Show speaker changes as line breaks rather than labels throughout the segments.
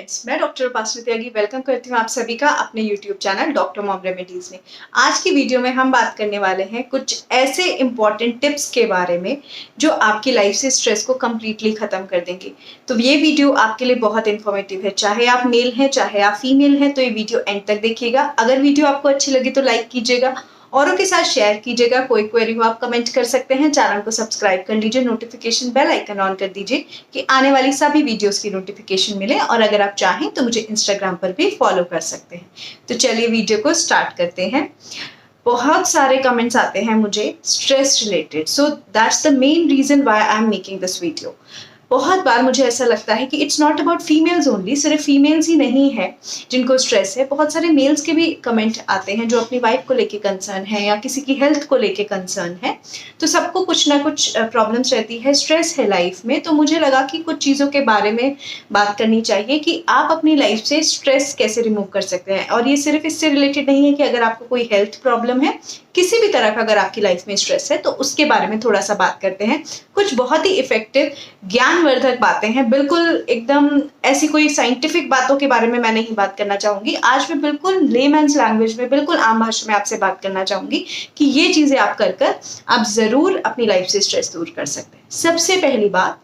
Friends, मैं doctor उपासना त्यागी welcome करती हूँ आप सभी का अपने YouTube channel doctor mom remedies में। आज की वीडियो में हम बात करने वाले हैं कुछ ऐसे इंपॉर्टेंट टिप्स के बारे में जो आपकी लाइफ से स्ट्रेस को कम्प्लीटली खत्म कर देंगे। तो ये वीडियो आपके लिए बहुत इन्फॉर्मेटिव है, चाहे आप मेल हैं चाहे आप फीमेल हैं, तो ये वीडियो एंड तक देखिएगा। अगर वीडियो आपको अच्छी लगी तो लाइक कीजिएगा, औरों के साथ शेयर कीजिएगा। कोई क्वेरी हो आप कमेंट कर सकते हैं। चैनल को सब्सक्राइब कर लीजिए, नोटिफिकेशन बेल आइकन ऑन कर दीजिए कि आने वाली सभी वीडियोस की नोटिफिकेशन मिले। और अगर आप चाहें तो मुझे इंस्टाग्राम पर भी फॉलो कर सकते हैं। तो चलिए वीडियो को स्टार्ट करते हैं। बहुत सारे कमेंट्स आते हैं मुझे stress related, so that's the main reason why I am making this video. बहुत बार मुझे ऐसा लगता है कि it's not about females only, सिर्फ फीमेल्स ही नहीं है जिनको स्ट्रेस है। बहुत सारे मेल्स के भी कमेंट आते हैं जो अपनी वाइफ को लेके कंसर्न है या किसी की हेल्थ को लेके कंसर्न है। तो सबको कुछ ना कुछ प्रॉब्लम्स रहती है, स्ट्रेस है लाइफ में। तो मुझे लगा कि कुछ चीज़ों के बारे में बात करनी चाहिए कि आप अपनी लाइफ से स्ट्रेस कैसे रिमूव कर सकते हैं। और ये सिर्फ इससे रिलेटेड नहीं है कि अगर आपको कोई हेल्थ प्रॉब्लम है, किसी भी तरह का अगर आपकी लाइफ में स्ट्रेस है तो उसके बारे में थोड़ा सा बात करते हैं। कुछ बहुत ही इफेक्टिव ज्ञानवर्धक बातें हैं, बिल्कुल एकदम ऐसी कोई साइंटिफिक बातों के बारे में मैं नहीं बात करना चाहूंगी। आज मैं बिल्कुल लेमैन्स लैंग्वेज में, बिल्कुल आम भाषा में आपसे बात करना चाहूंगी कि ये चीजें आप कर आप जरूर अपनी लाइफ से स्ट्रेस दूर कर सकते हैं। सबसे पहली बात,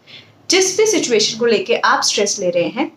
जिस भी सिचुएशन को लेके आप स्ट्रेस ले रहे हैं,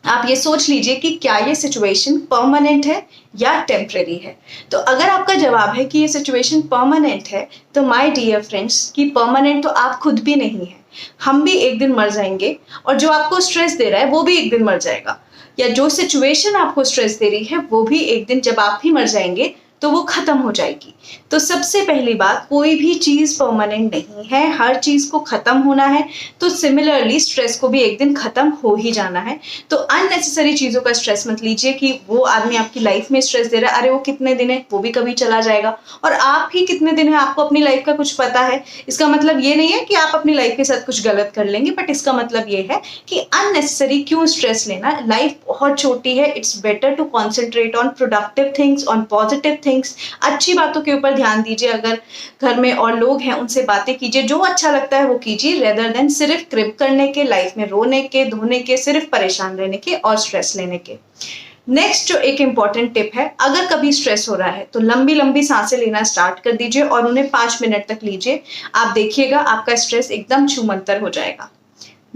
आप ये सोच लीजिए कि क्या ये सिचुएशन परमानेंट है या टेम्परेरी है। तो अगर आपका जवाब है कि ये सिचुएशन परमानेंट है, तो माय डियर फ्रेंड्स, कि परमानेंट तो आप खुद भी नहीं है। हम भी एक दिन मर जाएंगे और जो आपको स्ट्रेस दे रहा है वो भी एक दिन मर जाएगा, या जो सिचुएशन आपको स्ट्रेस दे रही है वो भी एक दिन, जब आप ही मर जाएंगे तो वो खत्म हो जाएगी। तो सबसे पहली बात, कोई भी चीज परमानेंट नहीं है, हर चीज को खत्म होना है। तो सिमिलरली स्ट्रेस को भी एक दिन खत्म हो ही जाना है। तो अननेसेसरी चीजों का स्ट्रेस मत लीजिए कि वो आदमी आपकी लाइफ में स्ट्रेस दे रहा है, अरे वो कितने दिन है, वो भी कभी चला जाएगा। और आप ही कितने दिन है, आपको अपनी लाइफ का कुछ पता है। इसका मतलब ये नहीं है कि आप अपनी लाइफ के साथ कुछ गलत कर लेंगे, बट इसका मतलब ये है कि अननेसेसरी क्यों स्ट्रेस लेना। लाइफ बहुत छोटी है, it's better to concentrate on productive things, on positive things. अच्छी बातों के ऊपर ध्यान दीजिए। अगर घर में और लोग हैं उनसे बातें कीजिए, जो अच्छा लगता है वो कीजिए, रेदर देन सिर्फ क्रिप करने के, लाइफ में रोने के, धोने के, सिर्फ परेशान रहने के और स्ट्रेस लेने के। नेक्स्ट जो एक इंपॉर्टेंट टिप है, अगर कभी स्ट्रेस हो रहा है तो लंबी लंबी सांसें लेना स्टार्ट कर दीजिए और उन्हें 5 मिनट तक लीजिए। आप देखिएगा आपका स्ट्रेस एकदम छूमंतर हो जाएगा।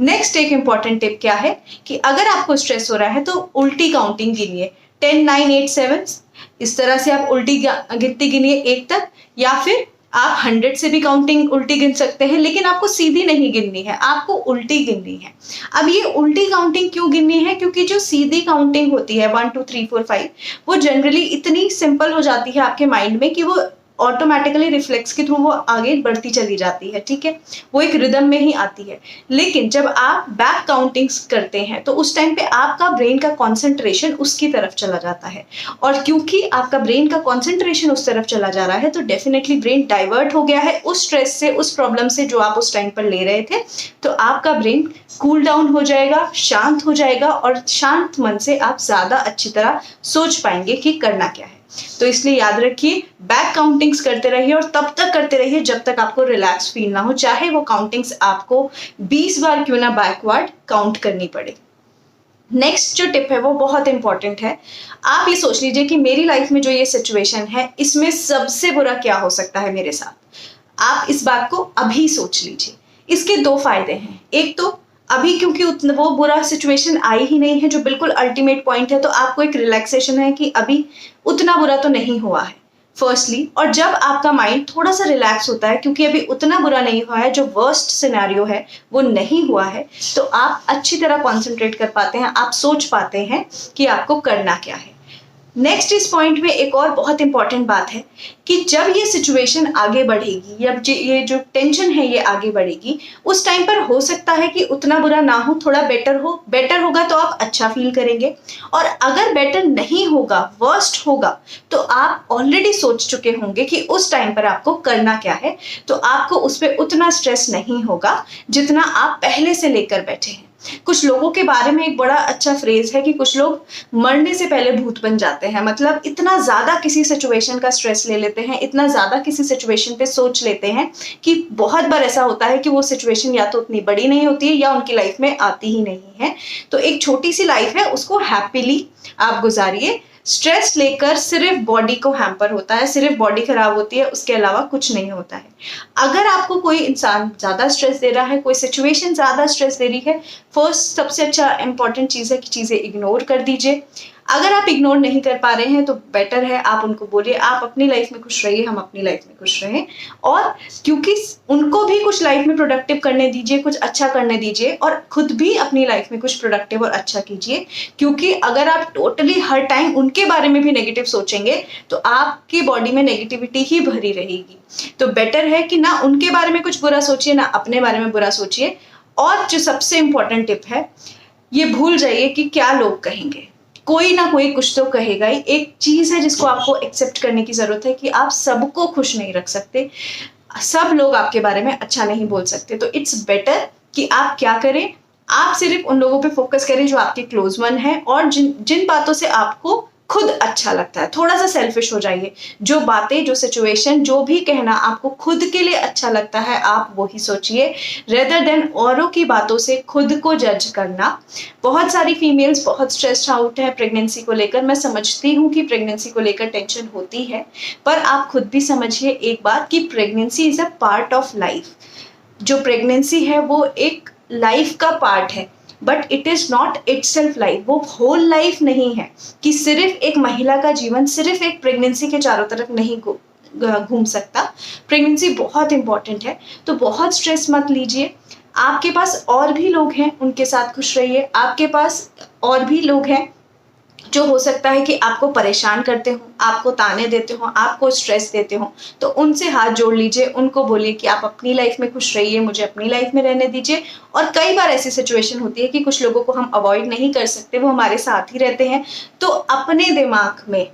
नेक्स्ट एक इंपॉर्टेंट टिप क्या है कि अगर आपको स्ट्रेस हो रहा है तो उल्टी काउंटिंग गिनिए, 10 9 8 7। इस तरह से आप उल्टी गिनती गिनिए 1 तक, या फिर आप 100 से भी काउंटिंग उल्टी गिन सकते हैं, लेकिन आपको सीधी नहीं गिननी है, आपको उल्टी गिननी है। अब ये उल्टी काउंटिंग क्यों गिननी है? क्योंकि जो सीधी काउंटिंग होती है 1 2 3 4 5, वो जनरली इतनी सिंपल हो जाती है आपके माइंड में कि वो ऑटोमेटिकली रिफ्लेक्स के थ्रू वो आगे बढ़ती चली जाती है, ठीक है, वो एक रिदम में ही आती है। लेकिन जब आप बैक काउंटिंग्स करते हैं तो उस टाइम पे आपका ब्रेन का कंसंट्रेशन उसकी तरफ चला जाता है, और क्योंकि आपका ब्रेन का कंसंट्रेशन उस तरफ चला जा रहा है तो डेफिनेटली ब्रेन डाइवर्ट हो गया है उस स्ट्रेस से, उस प्रॉब्लम से जो आप उस टाइम पर ले रहे थे। तो आपका ब्रेन कूल डाउन हो जाएगा, शांत हो जाएगा, और शांत मन से आप ज्यादा अच्छी तरह सोच पाएंगे कि करना क्या है। तो इसलिए याद रखिए, बैक काउंटिंग्स करते रहिए और तब तक करते रहिए जब तक आपको रिलैक्स फील ना हो, चाहे वो काउंटिंग्स आपको 20 बार क्यों ना बैकवर्ड काउंट करनी पड़े। नेक्स्ट जो टिप है वो बहुत इंपॉर्टेंट है। आप ये सोच लीजिए कि मेरी लाइफ में जो ये सिचुएशन है, इसमें सबसे बुरा क्या हो सकता है मेरे साथ। आप इस बात को अभी सोच लीजिए। इसके 2 फायदे हैं। एक तो अभी क्योंकि वो बुरा सिचुएशन आई ही नहीं है जो बिल्कुल अल्टीमेट पॉइंट है, तो आपको एक रिलैक्सेशन है कि अभी उतना बुरा तो नहीं हुआ है, फर्स्टली। और जब आपका माइंड थोड़ा सा रिलैक्स होता है क्योंकि अभी उतना बुरा नहीं हुआ है, जो वर्स्ट सिनेरियो है वो नहीं हुआ है, तो आप अच्छी तरह कॉन्सेंट्रेट कर पाते हैं, आप सोच पाते हैं कि आपको करना क्या है। नेक्स्ट इस पॉइंट में एक और बहुत इंपॉर्टेंट बात है कि जब ये सिचुएशन आगे बढ़ेगी, या ये जो टेंशन है ये आगे बढ़ेगी, उस टाइम पर हो सकता है कि उतना बुरा ना हो, थोड़ा बेटर हो। बेटर होगा तो आप अच्छा फील करेंगे, और अगर बेटर नहीं होगा, वर्स्ट होगा, तो आप ऑलरेडी सोच चुके होंगे कि उस टाइम पर आपको करना क्या है। तो आपको उस पर उतना स्ट्रेस नहीं होगा जितना आप पहले से लेकर बैठे हैं। कुछ लोगों के बारे में एक बड़ा अच्छा फ्रेज है कि कुछ लोग मरने से पहले भूत बन जाते हैं। मतलब इतना ज्यादा किसी सिचुएशन का स्ट्रेस ले लेते हैं, इतना ज्यादा किसी सिचुएशन पे सोच लेते हैं कि बहुत बार ऐसा होता है कि वो सिचुएशन या तो उतनी बड़ी नहीं होती है या उनकी लाइफ में आती ही नहीं है। तो एक छोटी सी लाइफ है, उसको हैप्पीली आप गुजारिए। स्ट्रेस लेकर सिर्फ बॉडी को हैम्पर होता है, सिर्फ बॉडी खराब होती है, उसके अलावा कुछ नहीं होता है। अगर आपको कोई इंसान ज्यादा स्ट्रेस दे रहा है, कोई सिचुएशन ज्यादा स्ट्रेस दे रही है, फर्स्ट सबसे अच्छा इंपॉर्टेंट चीज है कि चीजें इग्नोर कर दीजिए। अगर आप इग्नोर नहीं कर पा रहे हैं तो बेटर है आप उनको बोलिए आप अपनी लाइफ में खुश रहिए, हम अपनी लाइफ में खुश रहें। और क्योंकि उनको भी कुछ लाइफ में प्रोडक्टिव करने दीजिए, कुछ अच्छा करने दीजिए, और खुद भी अपनी लाइफ में कुछ प्रोडक्टिव और अच्छा कीजिए। क्योंकि अगर आप टोटली हर टाइम उनके बारे में भी नेगेटिव सोचेंगे तो आपकी बॉडी में नेगेटिविटी ही भरी रहेगी। तो बेटर है कि ना उनके बारे में कुछ बुरा सोचिए, ना अपने बारे में बुरा सोचिए। और जो सबसे इंपॉर्टेंट टिप है, ये भूल जाइए कि क्या लोग कहेंगे। कोई ना कोई कुछ तो कहेगा ही। एक चीज है जिसको आपको एक्सेप्ट करने की जरूरत है कि आप सबको खुश नहीं रख सकते, सब लोग आपके बारे में अच्छा नहीं बोल सकते। तो इट्स बेटर कि आप क्या करें, आप सिर्फ उन लोगों पे फोकस करें जो आपके क्लोज वन है और जिन बातों से आपको खुद अच्छा लगता है। थोड़ा सा सेल्फिश हो जाइए। जो बातें, जो सिचुएशन, जो भी कहना आपको खुद के लिए अच्छा लगता है आप वो ही सोचिए, रेदर देन औरों की बातों से खुद को जज करना। बहुत सारी फीमेल्स बहुत स्ट्रेस्ड आउट है प्रेगनेंसी को लेकर। मैं समझती हूँ कि प्रेगनेंसी को लेकर टेंशन होती है, पर आप खुद भी समझिए एक बात कि pregnancy is a part of life. जो प्रेगनेंसी है वो एक लाइफ का पार्ट है, but it is not itself life. वो होल लाइफ नहीं है कि सिर्फ एक महिला का जीवन सिर्फ एक प्रेगनेंसी के चारों तरफ नहीं घूम सकता। प्रेगनेंसी बहुत इंपॉर्टेंट है, तो बहुत स्ट्रेस मत लीजिए। आपके पास और भी लोग हैं, उनके साथ खुश रहिए। आपके पास और भी लोग हैं जो हो सकता है कि आपको परेशान करते हो, आपको ताने देते हो, आपको स्ट्रेस देते हो, तो उनसे हाथ जोड़ लीजिए, उनको बोलिए कि आप अपनी लाइफ में खुश रहिए, मुझे अपनी लाइफ में रहने दीजिए। और कई बार ऐसी सिचुएशन होती है कि कुछ लोगों को हम अवॉइड नहीं कर सकते, वो हमारे साथ ही रहते हैं। तो अपने दिमाग में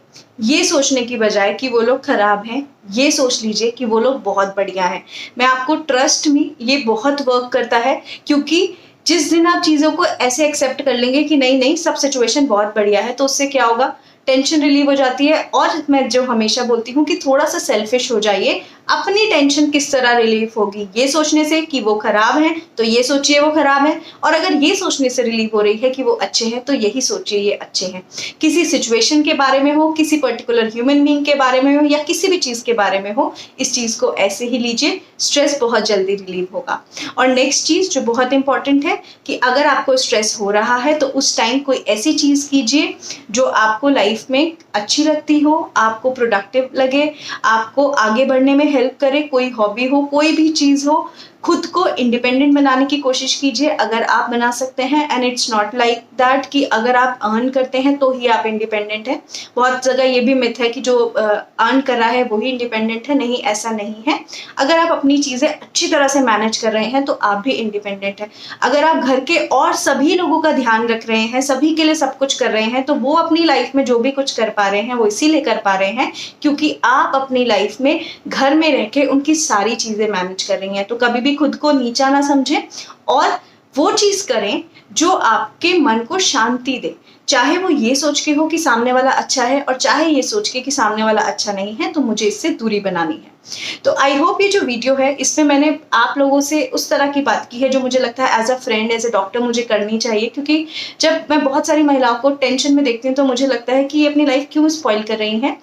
ये सोचने की बजाय कि वो लोग खराब हैं, ये सोच लीजिए कि वो लोग बहुत बढ़िया हैं। मैं आपको ट्रस्ट मी, ये बहुत वर्क करता है। क्योंकि जिस दिन आप चीजों को ऐसे एक्सेप्ट कर लेंगे कि नहीं नहीं सब सिचुएशन बहुत बढ़िया है, तो उससे क्या होगा, टेंशन रिलीव हो जाती है। और मैं जो हमेशा बोलती हूँ कि थोड़ा सा सेल्फिश हो जाइए। अपनी टेंशन किस तरह रिलीफ होगी, ये सोचने से कि वो खराब हैं तो ये सोचिए वो खराब है, और अगर ये सोचने से रिलीफ हो रही है कि वो अच्छे हैं तो यही सोचिए ये अच्छे हैं। किसी सिचुएशन के बारे में हो, किसी पर्टिकुलर ह्यूमन बीइंग के बारे में हो, या किसी भी चीज के बारे में हो, इस चीज को ऐसे ही लीजिए, स्ट्रेस बहुत जल्दी रिलीव होगा। और नेक्स्ट चीज जो बहुत इंपॉर्टेंट है कि अगर आपको स्ट्रेस हो रहा है तो उस टाइम कोई ऐसी चीज कीजिए जो आपको लाइफ में अच्छी लगती हो, आपको प्रोडक्टिव लगे, आपको आगे बढ़ने में हेल्प करे। कोई हॉबी हो, कोई भी चीज हो, खुद को इंडिपेंडेंट बनाने की कोशिश कीजिए अगर आप बना सकते हैं। And it's not like that कि अगर आप अर्न करते हैं तो ही आप इंडिपेंडेंट हैं। बहुत जगह ये भी मिथ है कि जो अर्न कर रहा है वो ही इंडिपेंडेंट है। नहीं, ऐसा नहीं है। अगर आप अपनी चीजें अच्छी तरह से मैनेज कर रहे हैं तो आप भी इंडिपेंडेंट हैं। अगर आप घर के और सभी लोगों का ध्यान रख रहे हैं, सभी के लिए सब कुछ कर रहे हैं, तो वो अपनी लाइफ में जो भी कुछ कर पा रहे हैं वो इसीलिए कर पा रहे हैं क्योंकि आप अपनी लाइफ में घर में रह के उनकी सारी चीजें मैनेज कर रही हैं। तो कभी भी खुद को नीचा ना समझें और वो चीज करें जो आपके मन को शांति दे। चाहे वो ये सोच के हो कि सामने वाला अच्छा है, और चाहे ये सोच के कि सामने वाला अच्छा नहीं है तो मुझे इससे दूरी बनानी है। तो आई होप ये जो वीडियो है इसमें मैंने आप लोगों से उस तरह की बात की है जो मुझे लगता है as a friend, as a doctor मुझे करनी चाहिए। क्योंकि जब मैं बहुत सारी महिलाओं को टेंशन में देखती हूँ तो मुझे लगता है कि ये अपनी लाइफ क्यों स्पॉइल कर रही हैं।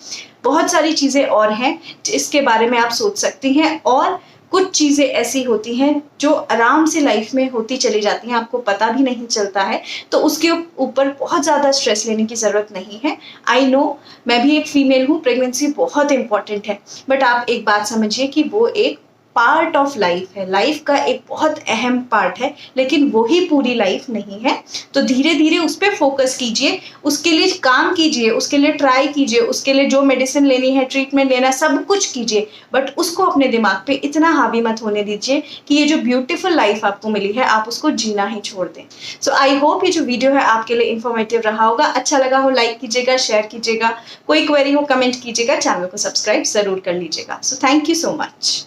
बहुत सारी चीजें और हैं जिसके बारे में आप सोच सकती हैं, और कुछ चीजें ऐसी होती हैं जो आराम से लाइफ में होती चली जाती हैं, आपको पता भी नहीं चलता है। तो उसके ऊपर बहुत ज्यादा स्ट्रेस लेने की जरूरत नहीं है। आई नो, मैं भी एक फीमेल हूँ, प्रेगनेंसी बहुत इंपॉर्टेंट है, बट आप एक बात समझिए कि वो एक पार्ट ऑफ लाइफ है, लाइफ का एक बहुत अहम पार्ट है, लेकिन वो ही पूरी लाइफ नहीं है। तो धीरे धीरे उस पर फोकस कीजिए, उसके लिए काम कीजिए, उसके लिए ट्राई कीजिए, उसके लिए जो मेडिसिन लेनी है, ट्रीटमेंट लेना है, सब कुछ कीजिए, बट उसको अपने दिमाग पे इतना हावी मत होने दीजिए कि ये जो ब्यूटीफुल लाइफ आपको मिली है आप उसको जीना ही छोड़ दें। सो आई होप ये जो वीडियो है आपके लिए इन्फॉर्मेटिव रहा होगा। अच्छा लगा हो लाइक कीजिएगा, शेयर कीजिएगा, कोई क्वेरी हो कमेंट कीजिएगा, चैनल को सब्सक्राइब जरूर कर लीजिएगा। So thank you so much.